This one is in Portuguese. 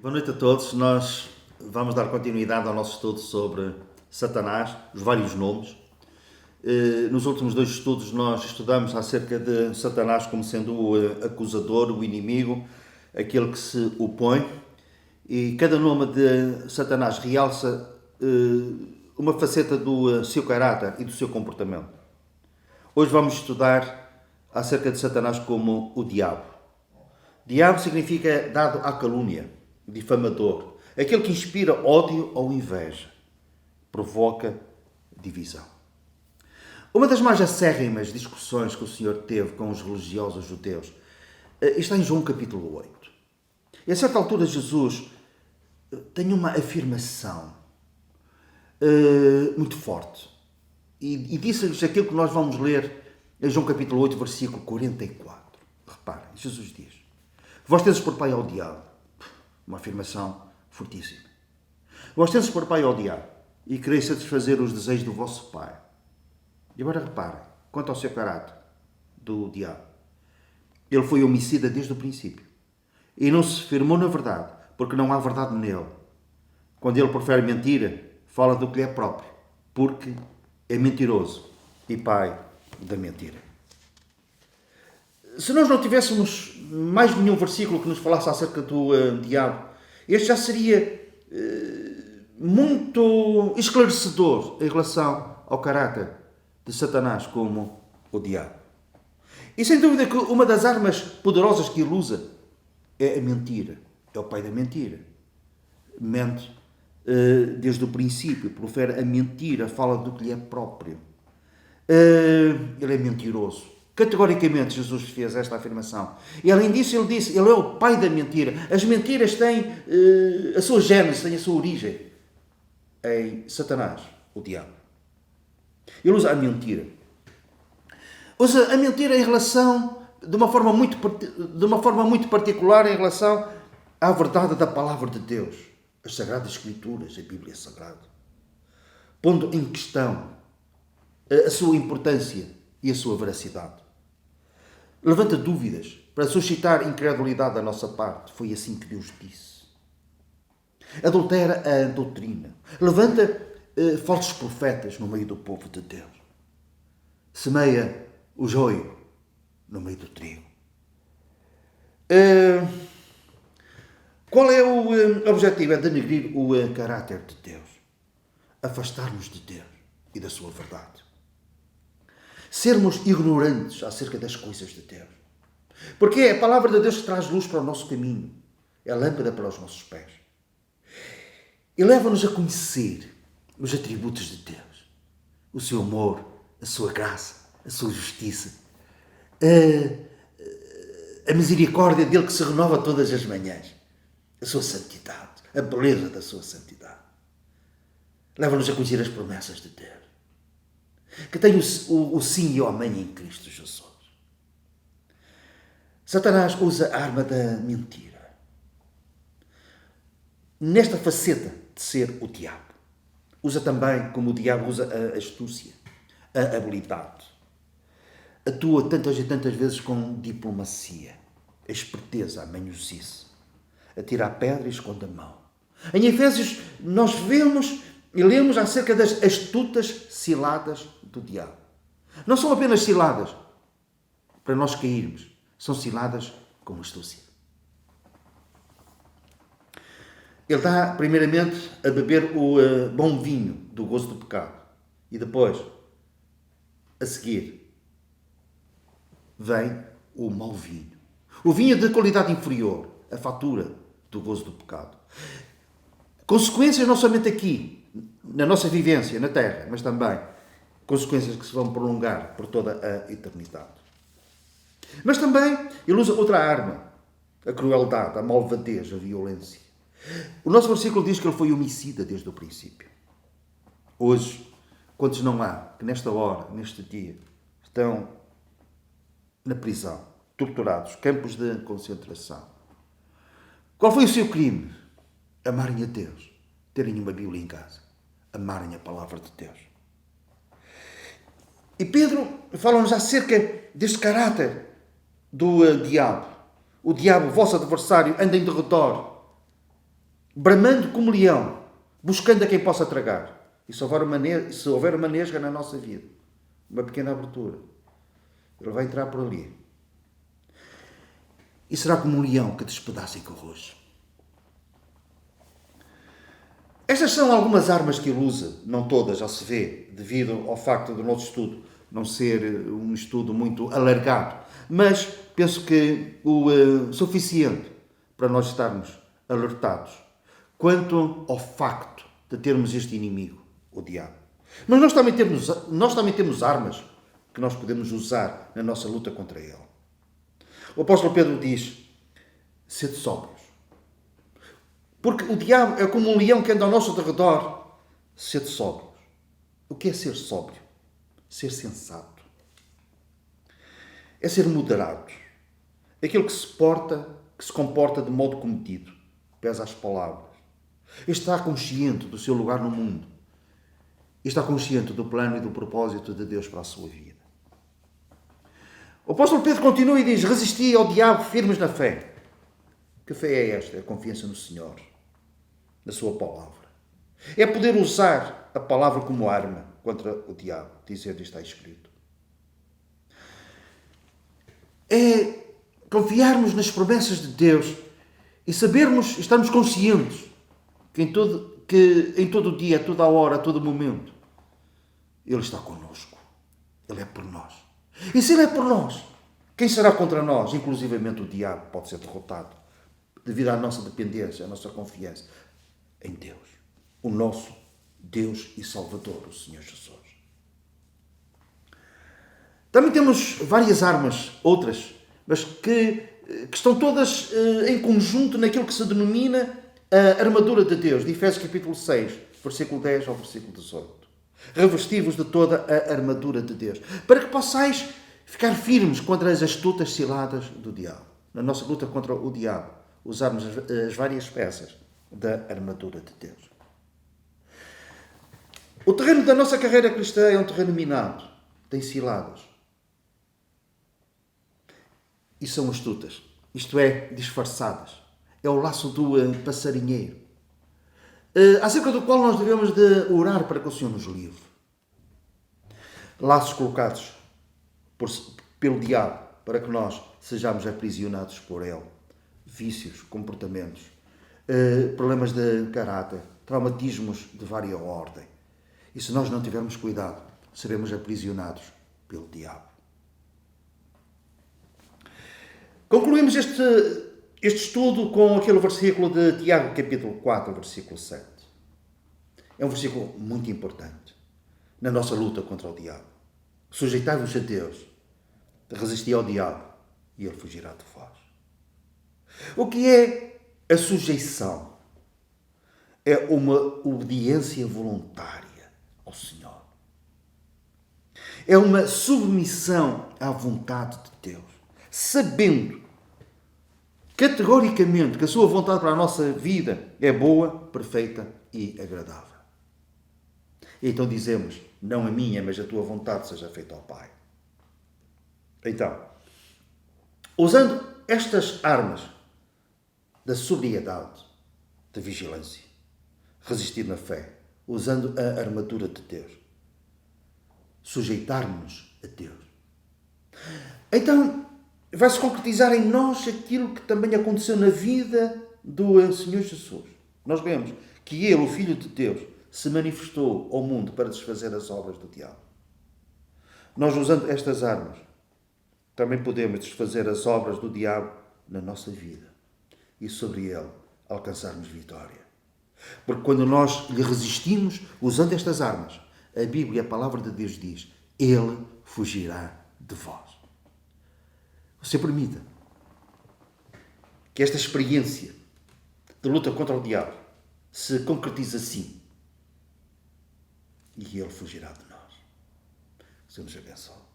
Boa noite a todos. Nós vamos dar continuidade ao nosso estudo sobre Satanás, os vários nomes. Nos últimos dois estudos nós estudamos acerca de Satanás como sendo o acusador, o inimigo, aquele que se opõe. E cada nome de Satanás realça uma faceta do seu caráter e do seu comportamento. Hoje vamos estudar acerca de Satanás como o diabo. Diabo significa dado à calúnia, difamador, aquele que inspira ódio ou inveja, provoca divisão. Uma das mais acérrimas discussões que o Senhor teve com os religiosos judeus está em João capítulo 8. E a certa altura Jesus tem uma afirmação muito forte e disse-lhes aquilo que nós vamos ler em João capítulo 8, versículo 44. Reparem, Jesus diz: vós tendes por pai ao diabo. Uma afirmação fortíssima. Vós tendes por pai ao diabo e quereis satisfazer os desejos do vosso pai. E agora reparem, quanto ao seu caráter do diabo. Ele foi homicida desde o princípio e não se firmou na verdade, porque não há verdade nele. Quando ele profere mentira, fala do que lhe é próprio, porque é mentiroso e pai da mentira. Se nós não tivéssemos mais nenhum versículo que nos falasse acerca do diabo, este já seria muito esclarecedor em relação ao caráter de Satanás como o diabo. E sem dúvida que uma das armas poderosas que ele usa é a mentira. É o pai da mentira. Mente desde o princípio, profere a mentira, fala do que lhe é próprio. Ele é mentiroso. Categoricamente Jesus fez esta afirmação. E além disso ele disse, ele é o pai da mentira. As mentiras têm a sua gênese, têm a sua origem em Satanás, o diabo. Ele usa a mentira. Usa a mentira em relação, de uma forma muito particular, em relação à verdade da palavra de Deus. As Sagradas Escrituras, a Bíblia Sagrada. Pondo em questão a sua importância e a sua veracidade. Levanta dúvidas para suscitar incredulidade da nossa parte. Foi assim que Deus disse. Adultera a doutrina. Levanta falsos profetas no meio do povo de Deus. Semeia o joio no meio do trigo. Qual é o objetivo? É denegrir o caráter de Deus. Afastar-nos de Deus e da sua verdade. Sermos ignorantes acerca das coisas de Deus. Porque é a palavra de Deus que traz luz para o nosso caminho. É a lâmpada para os nossos pés. E leva-nos a conhecer os atributos de Deus. O seu amor, a sua graça, a sua justiça. A misericórdia dele que se renova todas as manhãs. A sua santidade. A beleza da sua santidade. Leva-nos a conhecer as promessas de Deus. Que tem o sim e o amém em Cristo Jesus. Satanás usa a arma da mentira. Nesta faceta de ser o diabo. Usa também, como o diabo usa, a astúcia, a habilidade. Atua tantas e tantas vezes com diplomacia, a esperteza, a manhosice. Atira a pedra e esconde a mão. Em Efésios nós vemos e lemos acerca das astutas ciladas do diabo. Não são apenas ciladas para nós cairmos. São ciladas com astúcia. Ele dá, primeiramente, a beber o bom vinho do gozo do pecado. E depois, a seguir, vem o mau vinho. O vinho de qualidade inferior. A fatura do gozo do pecado. Consequências não somente aqui, na nossa vivência na Terra, mas também consequências que se vão prolongar por toda a eternidade. Mas também ele usa outra arma, a crueldade, a malvadez, a violência. O nosso versículo diz que ele foi homicida desde o princípio. Hoje, quantos não há que nesta hora, neste dia, estão na prisão, torturados, campos de concentração? Qual foi o seu crime? Amarem a Deus, terem uma Bíblia em casa, amarem a palavra de Deus. E Pedro fala-nos acerca deste caráter do diabo. O diabo, vosso adversário, anda em derredor, bramando como leão, buscando a quem possa tragar. E se houver uma nesga na nossa vida, uma pequena abertura, ele vai entrar por ali. E será como um leão que despedaça e que ruge. Estas são algumas armas que ele usa, não todas, já se vê, devido ao facto do nosso estudo não ser um estudo muito alargado, mas penso que o suficiente para nós estarmos alertados quanto ao facto de termos este inimigo, o diabo. Mas nós também temos armas que nós podemos usar na nossa luta contra ele. O apóstolo Pedro diz: sede sóbrios. Porque o diabo é como um leão que anda ao nosso derredor. Sede sóbrios. O que é ser sóbrio? Ser sensato. É ser moderado. Aquele que se comporta de modo comedido. Pesa as palavras. Está consciente do seu lugar no mundo. E está consciente do plano e do propósito de Deus para a sua vida. O apóstolo Pedro continua e diz: resisti ao diabo firmes na fé. Que fé é esta? É a confiança no Senhor, na sua palavra. É poder usar a palavra como arma contra o diabo, dizer isto está escrito. É confiarmos nas promessas de Deus e estarmos conscientes que em todo o dia, a toda a hora, a todo momento, Ele está connosco. Ele é por nós. E se Ele é por nós, quem será contra nós? Inclusivamente o diabo pode ser derrotado devido à nossa dependência, à nossa confiança em Deus. O nosso Deus e Salvador, o Senhor Jesus. Também temos várias armas, outras, mas que estão todas em conjunto naquilo que se denomina a armadura de Deus, de Efésios capítulo 6, versículo 10 ao versículo 18. Revesti-vos de toda a armadura de Deus, para que possais ficar firmes contra as astutas ciladas do diabo. Na nossa luta contra o diabo, usarmos as várias peças da armadura de Deus. O terreno da nossa carreira cristã é um terreno minado, tem ciladas. E são astutas, isto é, disfarçadas. É o laço do passarinheiro, acerca do qual nós devemos de orar para que o Senhor nos livre. Laços colocados pelo diabo para que nós sejamos aprisionados por ele. Vícios, comportamentos, problemas de caráter, traumatismos de vária ordem. E se nós não tivermos cuidado, seremos aprisionados pelo diabo. Concluímos este estudo com aquele versículo de Tiago, capítulo 4, versículo 7. É um versículo muito importante na nossa luta contra o diabo. Sujeitai-vos a Deus, resisti ao diabo e ele fugirá de vós. O que é a sujeição? É uma obediência voluntária ao Senhor. É uma submissão à vontade de Deus, sabendo categoricamente que a sua vontade para a nossa vida é boa, perfeita e agradável. E então dizemos: não a minha, mas a tua vontade seja feita ao Pai. Então, usando estas armas da sobriedade, da vigilância, resistir na fé, usando a armadura de Deus, sujeitar-nos a Deus, então vai-se concretizar em nós aquilo que também aconteceu na vida do Senhor Jesus. Nós vemos que Ele, o Filho de Deus, se manifestou ao mundo para desfazer as obras do diabo. Nós, usando estas armas, também podemos desfazer as obras do diabo na nossa vida e sobre ele alcançarmos vitória. Porque quando nós lhe resistimos usando estas armas, a Bíblia, a palavra de Deus diz: Ele fugirá de vós. Você permita que esta experiência de luta contra o diabo se concretize assim e ele fugirá de nós. Seja abençoado.